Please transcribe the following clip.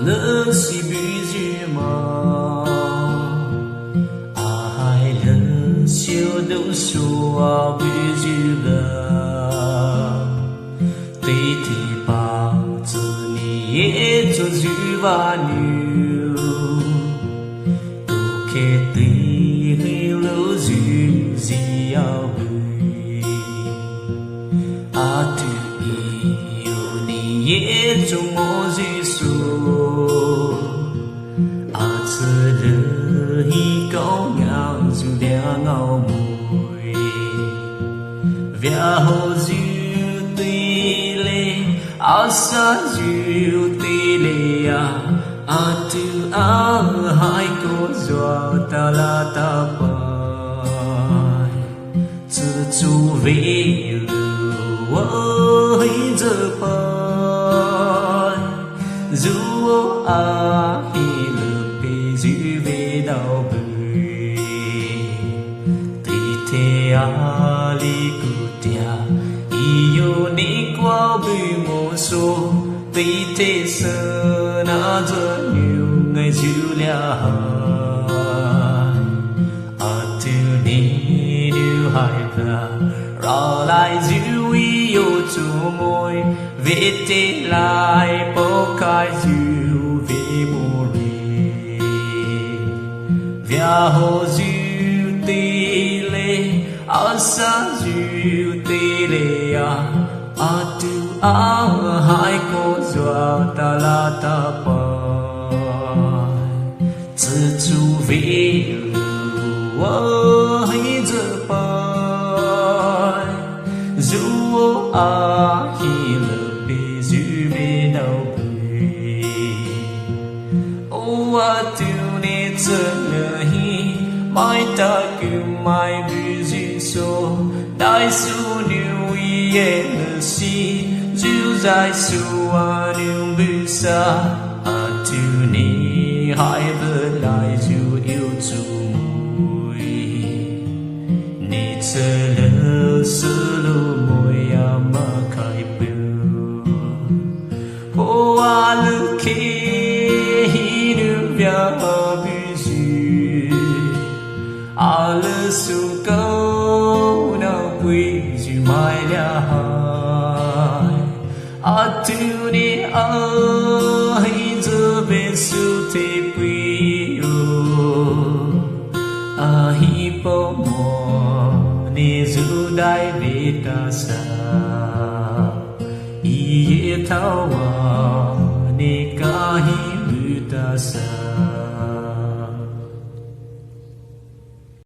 Leshi Buyuma Ahai Leshi đâu xua Buyuma Tây thì bao giờ ni cho dư và nhiều tu kê tây lâu dư gì ao bùi a tu yêu ni cho mô dư số a chơ lơ hi cao ngao dù đea ngao mùi vía hồ dư tùy lê a sa dư tùy lê a tu ahai cô doa ta la ta bai chư chu về lưu ơi giờ bai dù a hi lơ bê dư về đau bơi tùy thế a li cụ tia yêu ni qua bơi mô số tùy thế sơ na giờ nhiều ngày dư lia a tu ni nu hai ta ra lại dư yêu chu môi về tê lại bố khai dư về mô rì vía hồ dư tê lê a sa dư tê lê a tu ahai cô doa ta la ta bai chư chu về lưu ơi giờ bai dù a hi lơ bê dư về đâu bề ô a tu nê chơ lơ hi mai ta cứ mai bư dư số đại su niu ye lơ si dư dài su a niu bư sa a tu ni hai vợ lại dư yêu chu mùi ni chơ lơ sơ lô môi a ma khai bưu cô a lơ kê hi nu vía bư dư a lơ su câu nào quý dư mai lia hai a tu ni ahai giờ bên su thế quý a hi po mo ni zu dai ve ta sa i ye thao wa ni ka hi lu ta sa